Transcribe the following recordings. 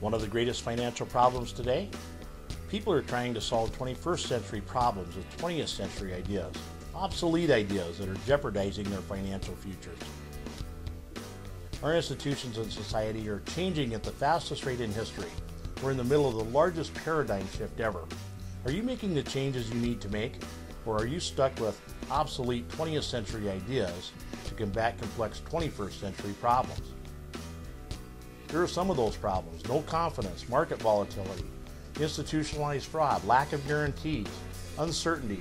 One of the greatest financial problems today? People are trying to solve 21st century problems with 20th century ideas, obsolete ideas that are jeopardizing their financial futures. Our institutions and society are changing at the fastest rate in history. We're in the middle of the largest paradigm shift ever. Are you making the changes you need to make, or are you stuck with obsolete 20th century ideas to combat complex 21st century problems? Here are some of those problems: no confidence, market volatility, institutionalized fraud, lack of guarantees, uncertainty,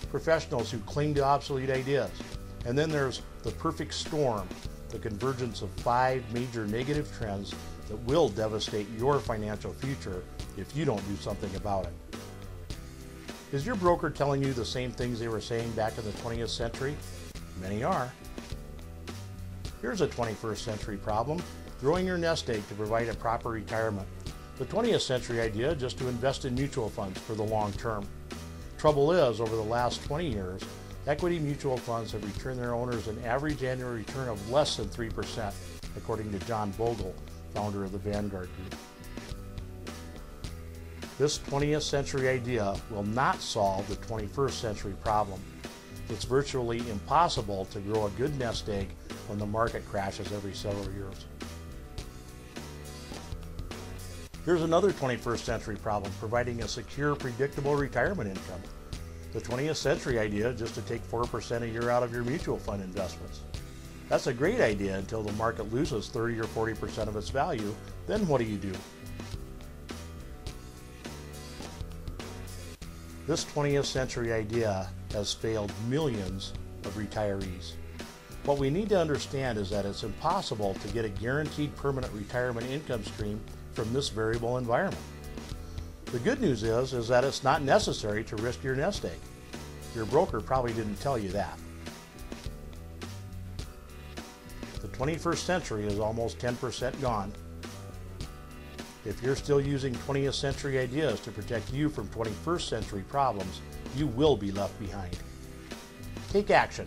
professionals who cling to obsolete ideas. And then there's the perfect storm, the convergence of 5 major negative trends that will devastate your financial future if you don't do something about it. Is your broker telling you the same things they were saying back in the 20th century? Many are. Here's a 21st century problem: growing your nest egg to provide a proper retirement. The 20th century idea just to invest in mutual funds for the long term. Trouble is, over the last 20 years, equity mutual funds have returned their owners an average annual return of less than 3%, according to John Bogle, founder of the Vanguard Group. This 20th century idea will not solve the 21st century problem. It's virtually impossible to grow a good nest egg when the market crashes every several years. Here's another 21st century problem: providing a secure, predictable retirement income. The 20th century idea just to take 4% a year out of your mutual fund investments. That's a great idea until the market loses 30 or 40% of its value. Then what do? This 20th century idea has failed millions of retirees. What we need to understand is that it's impossible to get a guaranteed permanent retirement income stream from this variable environment. The good news is that it's not necessary to risk your nest egg. Your broker probably didn't tell you that. The 21st century is almost 10% gone. If you're still using 20th century ideas to protect you from 21st century problems, you will be left behind. Take action.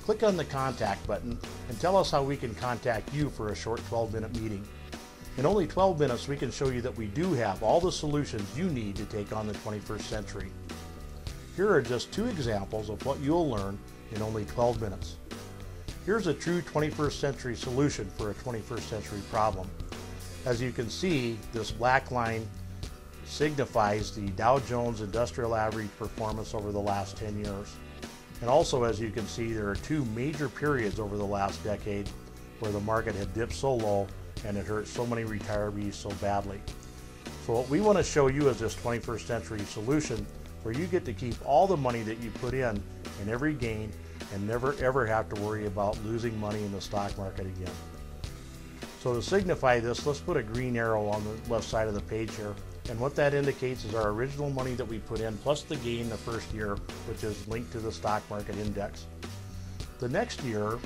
Click on the contact button and tell us how we can contact you for a short 12-minute meeting. In only 12 minutes, we can show you that we do have all the solutions you need to take on the 21st century. Here are just 2 examples of what you'll learn in only 12 minutes. Here's a true 21st century solution for a 21st century problem. As you can see, this black line signifies the Dow Jones Industrial Average performance over the last 10 years. And also, as you can see, there are 2 major periods over the last decade where the market had dipped so low and it hurt so many retirees so badly. So what we want to show you is this 21st century solution where you get to keep all the money that you put in every gain and never ever have to worry about losing money in the stock market again. So to signify this, let's put a green arrow on the left side of the page here. And what that indicates is our original money that we put in plus the gain the first year, which is linked to the stock market index. The next year,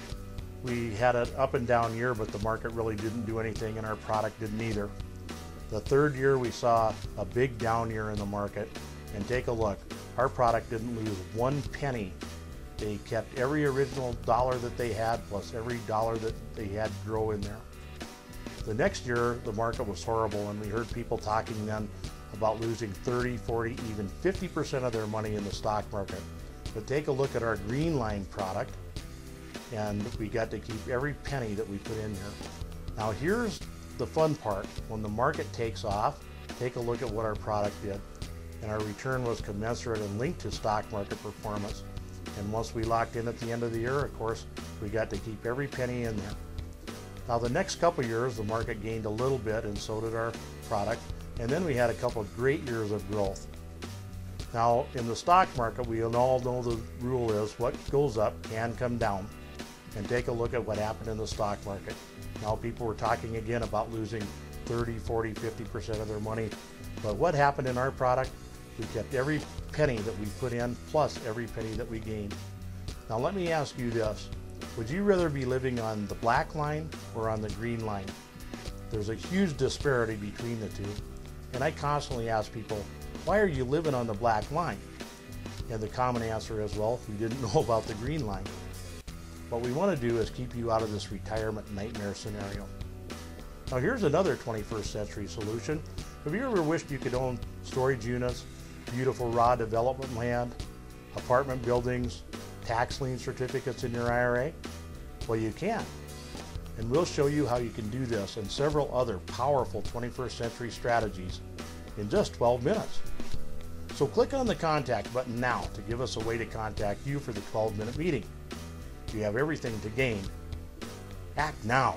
we had an up and down year, but the market really didn't do anything and our product didn't either. The third year, we saw a big down year in the market. And take a look, our product didn't lose 1 penny. They kept every original dollar that they had plus every dollar that they had grow in there. The next year, the market was horrible, and we heard people talking then about losing 30, 40, even 50% of their money in the stock market. But take a look at our green line product, and we got to keep every penny that we put in here. Now here's the fun part. When the market takes off, take a look at what our product did. And our return was commensurate and linked to stock market performance. And once we locked in at the end of the year, of course, we got to keep every penny in there. Now the next couple of years, the market gained a little bit, and so did our product. And then we had a couple of great years of growth. Now in the stock market, we all know the rule is what goes up can come down. And take a look at what happened in the stock market. Now people were talking again about losing 30, 40, 50% of their money. But what happened in our product? We kept every penny that we put in plus every penny that we gained. Now let me ask you this. Would you rather be living on the black line or on the green line? There's a huge disparity between the two. And I constantly ask people, why are you living on the black line? And the common answer is, well, we didn't know about the green line. What we want to do is keep you out of this retirement nightmare scenario. Now here's another 21st century solution. Have you ever wished you could own storage units, beautiful raw development land, apartment buildings, tax lien certificates in your IRA? Well, you can. And we'll show you how you can do this and several other powerful 21st century strategies in just 12 minutes. So click on the contact button now to give us a way to contact you for the 12-minute meeting. You have everything to gain. Act now.